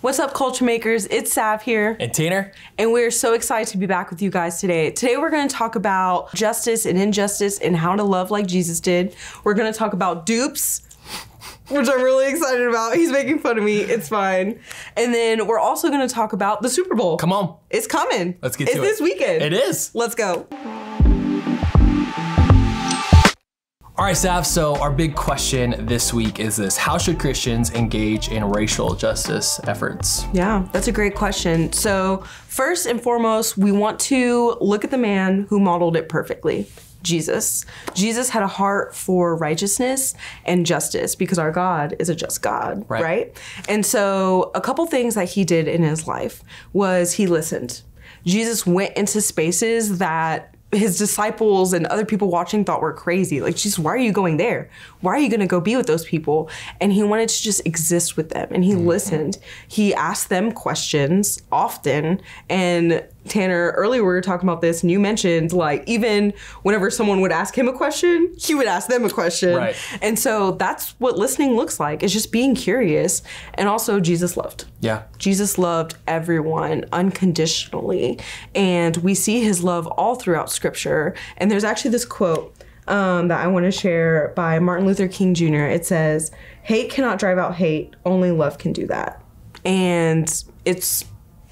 What's up, culture makers? It's Sav here. And Tanner. And we're so excited to be back with you guys today. Today we're going to talk about justice and injustice and how to love like Jesus did. We're going to talk about dupes, which I'm really excited about. He's making fun of me. It's fine. And then we're also going to talk about the Super Bowl. Come on. It's coming. Let's get to it. It's this weekend. It is. Let's go. All right, Sav, so our big question this week is this: how should Christians engage in racial justice efforts? Yeah, that's a great question. So first and foremost, we want to look at the man who modeled it perfectly, Jesus. Jesus had a heart for righteousness and justice because our God is a just God, right? And so a couple things that he did in his life was he listened. Jesus went into spaces that his disciples and other people watching thought were crazy. Like, Jesus, why are you going there? Why are you going to go be with those people? And he wanted to just exist with them. And he listened. He asked them questions often. And Tanner, earlier we were talking about this, and you mentioned, like, even whenever someone would ask him a question, he would ask them a question. Right. And so that's what listening looks like. It's just being curious. And also, Jesus loved. Yeah. Jesus loved everyone unconditionally. And we see his love all throughout Scripture. And there's actually this quote that I want to share by Martin Luther King Jr. It says, "Hate cannot drive out hate. Only love can do that." And it's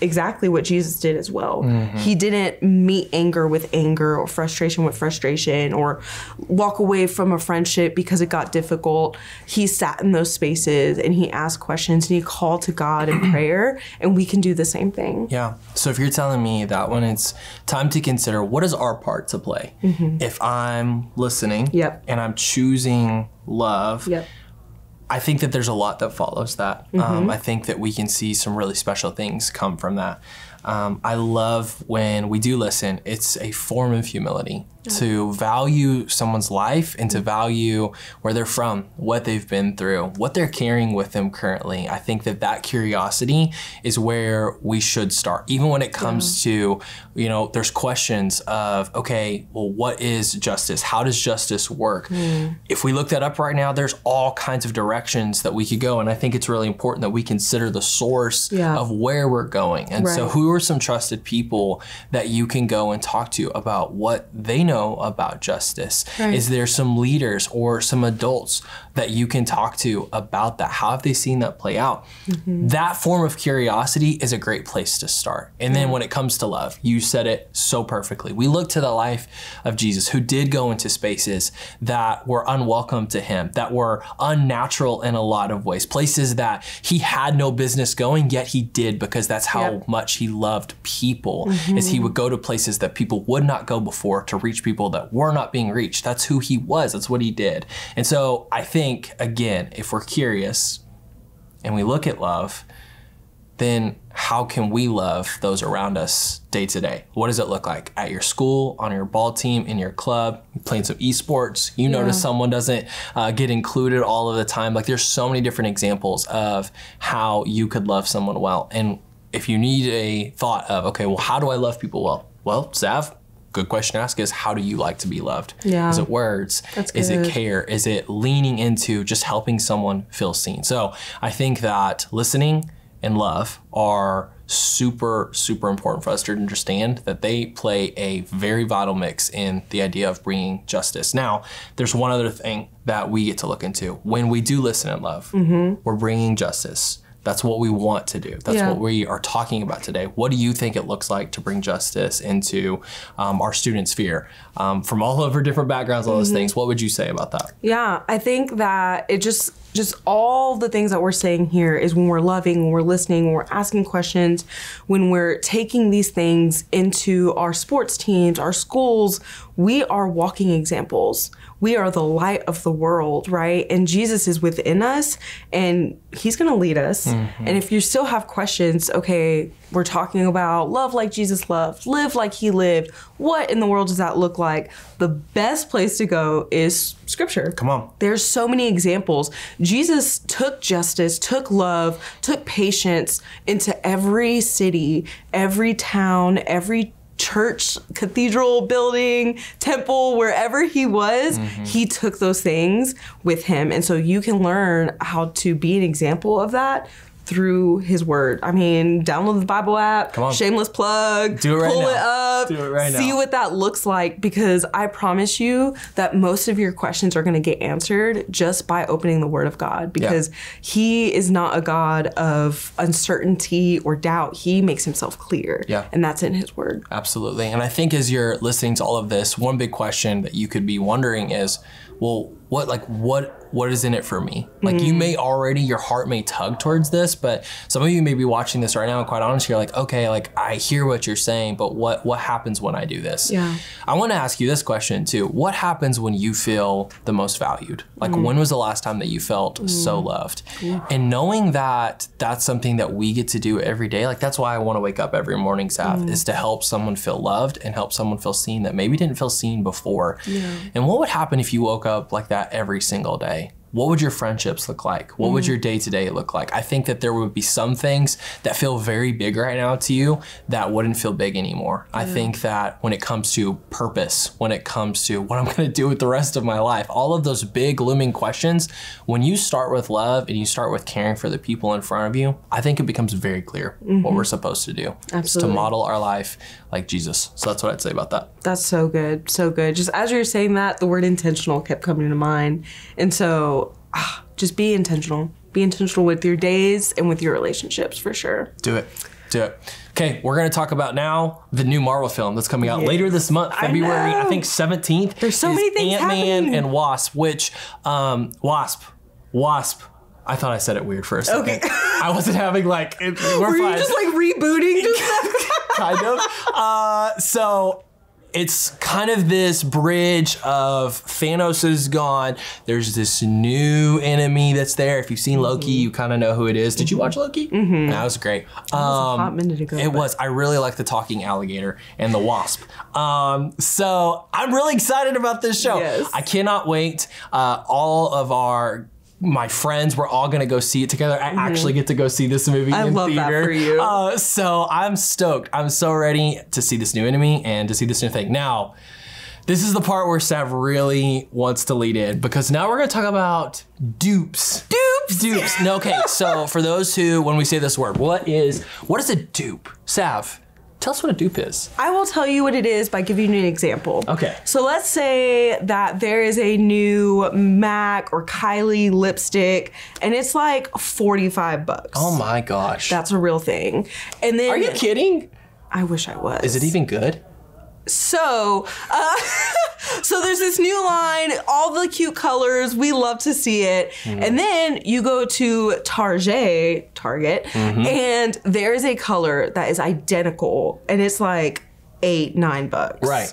exactly what Jesus did as well. He didn't meet anger with anger or frustration with frustration or walk away from a friendship because it got difficult. He sat in those spaces and he asked questions and he called to God in prayer, and we can do the same thing. Yeah. So if you're telling me that when it's time to consider what is our part to play, if I'm listening and I'm choosing love, I think that there's a lot that follows that. I think that we can see some really special things come from that. I love when we do listen. It's a form of humility to value someone's life and to value where they're from, what they've been through, what they're carrying with them currently. I think that that curiosity is where we should start. Even when it comes to, you know, there's questions of, okay, well, what is justice? How does justice work? If we look that up right now, there's all kinds of directions that we could go. And I think it's really important that we consider the source of where we're going. And so who are some trusted people that you can go and talk to about what they know about justice? Is there some leaders or some adults that you can talk to about that? How have they seen that play out? That form of curiosity is a great place to start. And then when it comes to love, you said it so perfectly. We look to the life of Jesus, who did go into spaces that were unwelcome to him, that were unnatural in a lot of ways, places that he had no business going, yet he did, because that's how much he loved people, is he would go to places that people would not go before to reach people that were not being reached. That's who he was. That's what he did. And so I think, again, if we're curious and we look at love, then how can we love those around us day to day? What does it look like at your school, on your ball team, in your club, playing some esports? You notice someone doesn't get included all of the time. Like, there's so many different examples of how you could love someone well. And if you need a thought of, okay, well, how do I love people well? Well, Sav, good question to ask is, how do you like to be loved? Is it words? Is it care? Is it leaning into just helping someone feel seen? So I think that listening and love are super, super important for us to understand that they play a very vital mix in the idea of bringing justice. Now, there's one other thing that we get to look into. When we do listen and love, we're bringing justice. That's what we want to do. That's what we are talking about today. What do you think it looks like to bring justice into our student sphere? From all over different backgrounds, all those things. What would you say about that? Yeah, I think that it just all the things that we're saying here is when we're loving, when we're listening, when we're asking questions, when we're taking these things into our sports teams, our schools, we are walking examples. We are the light of the world, right? And Jesus is within us and he's going to lead us. And if you still have questions, okay, we're talking about love like Jesus loved, live like he lived. What in the world does that look like? The best place to go is Scripture. Come on. There's so many examples. Jesus took justice, took love, took patience into every city, every town, every church, cathedral, building, temple, wherever he was, he took those things with him. And so you can learn how to be an example of that through his word. I mean, download the Bible app. Come on. Shameless plug. Do it right now. Pull it up. Do it right now. See what that looks like, because I promise you that most of your questions are going to get answered just by opening the word of God, because he is not a God of uncertainty or doubt. He makes himself clear. Yeah. And that's in his word. Absolutely. And I think as you're listening to all of this, one big question that you could be wondering is, well, what is in it for me? Like, you may already, your heart may tug towards this, but some of you may be watching this right now, and quite honestly, you're like, okay, like, I hear what you're saying, but what happens when I do this? Yeah. I want to ask you this question too. What happens when you feel the most valued? Like, when was the last time that you felt so loved? And knowing that that's something that we get to do every day, like, that's why I want to wake up every morning, Sav, is to help someone feel loved and help someone feel seen that maybe didn't feel seen before. Yeah. And what would happen if you woke up like that every single day? What would your friendships look like? What would your day-to-day look like? I think that there would be some things that feel very big right now to you that wouldn't feel big anymore. I think that when it comes to purpose, when it comes to what I'm gonna do with the rest of my life, all of those big looming questions, when you start with love and you start with caring for the people in front of you, I think it becomes very clear what we're supposed to do. Absolutely. It's to model our life like Jesus. So that's what I'd say about that. That's so good. So good. Just as you're saying that, the word intentional kept coming to mind. And so just be intentional. Be intentional with your days and with your relationships, for sure. Do it. Do it. Okay, we're going to talk about now the new Marvel film that's coming out later this month, February, I think 17th. There's so many things Ant-Man happening. and Wasp, which, Wasp. I thought I said it weird for a second. Okay. I wasn't having like, we're Were fine. you just like rebooting? Kind of. So it's kind of this bridge of Thanos is gone. There's this new enemy that's there. If you've seen Loki, you kind of know who it is. Did you watch Loki? That was great. That was a hot minute ago. It was. I really like the talking alligator and the wasp. So I'm really excited about this show. Yes. I cannot wait. All of my friends, we're all gonna go see it together. I actually get to go see this movie in theater. I love that for you. So I'm stoked. I'm so ready to see this new enemy and to see this new thing. Now, this is the part where Sav really wants to lead in, because now we're gonna talk about dupes. Dupes. No, okay, so for those who, when we say this word, what is a dupe? Sav, tell us what a dupe is. I will tell you what it is by giving you an example. Okay. So let's say that there is a new MAC or Kylie lipstick and it's like $45. Oh my gosh. That's a real thing. And then— Are you kidding? I wish I was. Is it even good? So, so there's this new line, all the cute colors, we love to see it. And then you go to Target, and there is a color that is identical, and it's like $8-9. Right.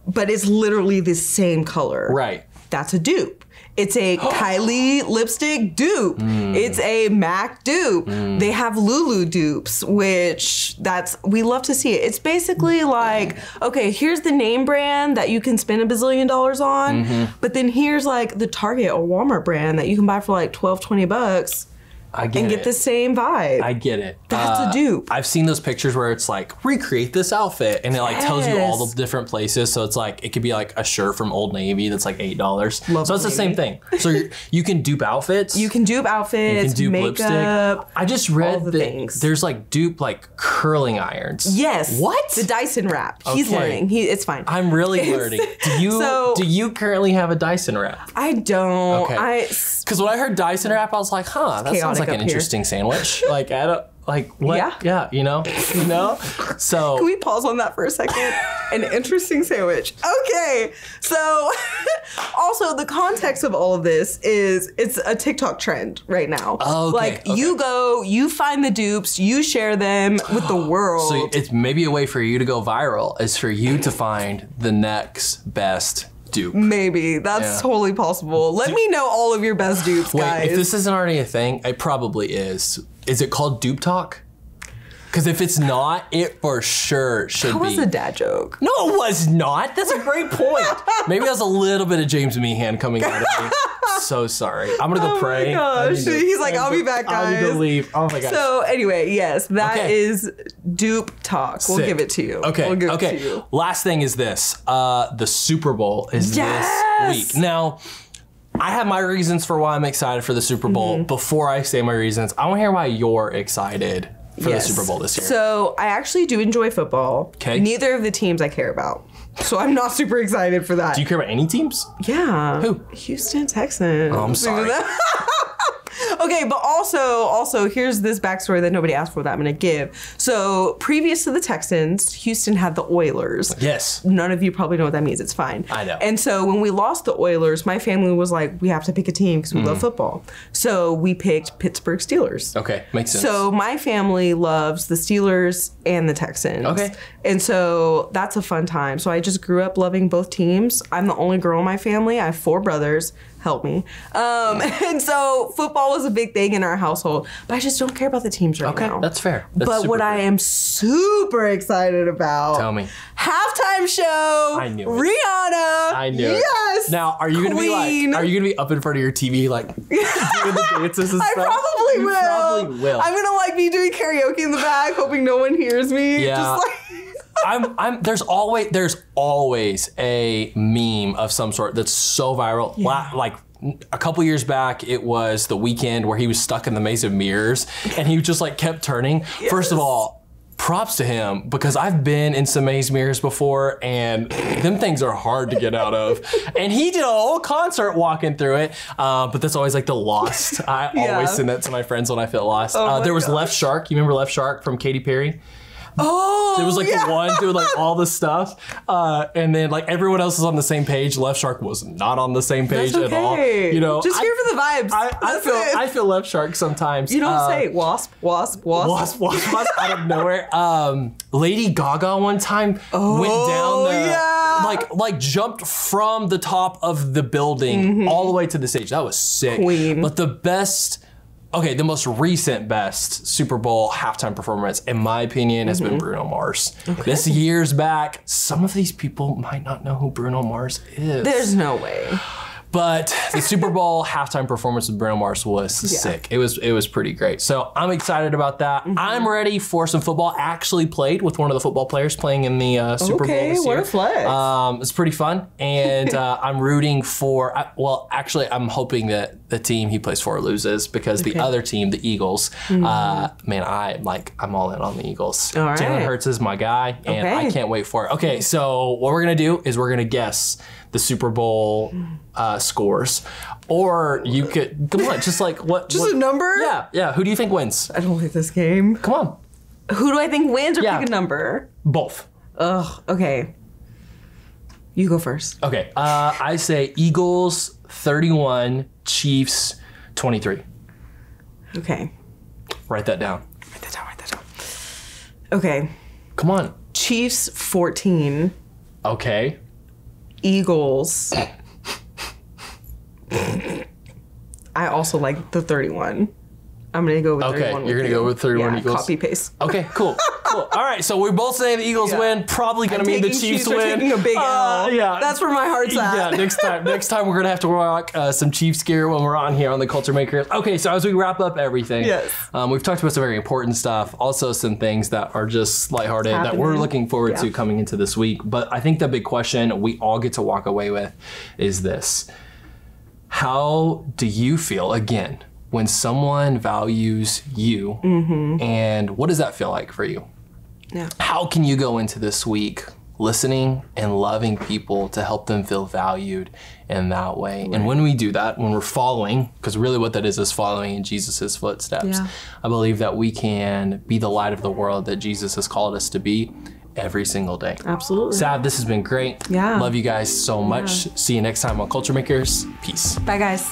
But it's literally the same color. Right. That's a dupe. It's a Kylie lipstick dupe. It's a MAC dupe. They have Lulu dupes, which we love to see it. It's basically like, okay, here's the name brand that you can spend $1 bazillion on, but then here's like the Target or Walmart brand that you can buy for like $12-20. And get the same vibe. I get it. That's a dupe. I've seen those pictures where it's like, recreate this outfit, and it like tells you all the different places. So it's like, it could be like a shirt from Old Navy that's like $8. So it's the same thing. So you can dupe outfits. You can dupe outfits, you can dupe makeup, lipstick. I just read that there's like dupe like curling irons. Yes. What? The Dyson wrap. He's learning. It's fine. I'm really learning. Do you currently have a Dyson wrap? I don't. Okay. Because when I heard Dyson wrap, I was like, huh, that sounds like an interesting sandwich. Like, I don't, like, what? Yeah, you know? So. Can we pause on that for a second? An interesting sandwich. Okay. So, also, the context of all of this is it's a TikTok trend right now. Oh, okay. Like, you find the dupes, you share them with the world. So, it's maybe a way for you to go viral is for you to find the next best dupe. Maybe. That's totally possible. Let me know all of your best dupes, guys. Wait, if this isn't already a thing, it probably is. Is it called Dupe Talk? Because if it's not, it for sure should be. That was a dad joke. No, it was not. That's a great point. Maybe that was a little bit of James Meehan coming out of me. So sorry. I'm going to go pray. Oh my gosh. He's like, I'll be back, guys. I need to leave. Oh my gosh. So anyway, yes, that is Dupe Talk. We'll give it to you. Okay. We'll give it to you. Last thing is this. The Super Bowl is this week. Now, I have my reasons for why I'm excited for the Super Bowl. Before I say my reasons, I want to hear why you're excited for the Super Bowl this year. So I actually do enjoy football. Okay. Neither of the teams I care about. So I'm not super excited for that. Do you care about any teams? Yeah. Who? Houston Texans. Oh, I'm sorry. Okay, but also here's this backstory that nobody asked for that I'm gonna give. So previous to the Texans, Houston had the Oilers. Yes. None of you probably know what that means. It's fine. I know. And so when we lost the Oilers, my family was like, we have to pick a team because we love football. So we picked Pittsburgh Steelers. Okay, makes sense. So my family loves the Steelers and the Texans. Okay. And so that's a fun time. So I just grew up loving both teams. I'm the only girl in my family. I have 4 brothers. Help me. And so football was a big thing in our household, but I just don't care about the teams right now. Okay, that's fair. That's but what fair. I am super excited about. Tell me. Halftime show. I knew it. Rihanna. I knew it. Yes. Now, are you gonna be Queen. like? Are you gonna be up in front of your TV like doing the dances and I stuff? probably You will. probably will. I'm gonna like be doing karaoke in the back, hoping no one hears me. Yeah. Just like there's always a meme of some sort that's so viral. Yeah. Like a couple years back, it was The Weeknd where he was stuck in the maze of mirrors and he just like kept turning. Yes. First of all, props to him because I've been in some maze mirrors before and them things are hard to get out of. And he did a whole concert walking through it, but that's always like the lost. I always send that to my friends when I feel lost. There was Left Shark. You remember Left Shark from Katy Perry? Oh, It was like the one doing like all the stuff, and then like everyone else is on the same page. Left Shark was not on the same page That's at all. You know, just here for the vibes. I feel Left Shark sometimes. You don't say wasp out of nowhere. Lady Gaga one time went down the like jumped from the top of the building all the way to the stage. That was sick. Queen. But the most recent best Super Bowl halftime performance, in my opinion, has been Bruno Mars. This years back, some of these people might not know who Bruno Mars is. There's no way. But the Super Bowl halftime performance with Bruno Mars was sick. It was pretty great. So I'm excited about that. I'm ready for some football. Actually played with one of the football players playing in the Super Bowl this year. What a flex. It's pretty fun. And I'm rooting for, I'm hoping that the team he plays for loses because the other team, the Eagles, man, I'm all in on the Eagles. All right. Jalen Hurts is my guy and I can't wait for it. Okay, so what we're gonna do is we're gonna guess the Super Bowl scores, or you could come on, just like what? Just a number? Yeah. Who do you think wins? I don't like this game. Come on. Who do I think wins or pick a number? Both. Ugh. Okay. You go first. Okay. I say Eagles 31, Chiefs 23. Okay. Write that down. Write that down. Okay. Come on. Chiefs 14. Okay. Eagles. I also like the 31. I'm gonna go with 31. You're gonna go with 31 Eagles. Copy paste. Okay, cool. All right, so we're both saying the Eagles win. Probably gonna mean the Chiefs are win. taking a big L. Yeah, that's where my heart's at. Yeah, next time we're gonna have to rock some Chiefs gear when we're on here on the Culture Makers. Okay, so as we wrap up everything, we've talked about some very important stuff, also some things that are just lighthearted that we're looking forward to coming into this week. But I think the big question we all get to walk away with is this: how do you feel again when someone values you, and what does that feel like for you? Yeah. How can you go into this week listening and loving people to help them feel valued in that way? Right. And when we do that, when we're following, because really what that is following in Jesus's footsteps, I believe that we can be the light of the world that Jesus has called us to be every single day. Absolutely. Sav, this has been great. Yeah. Love you guys so much. See you next time on Culture Makers. Peace. Bye, guys.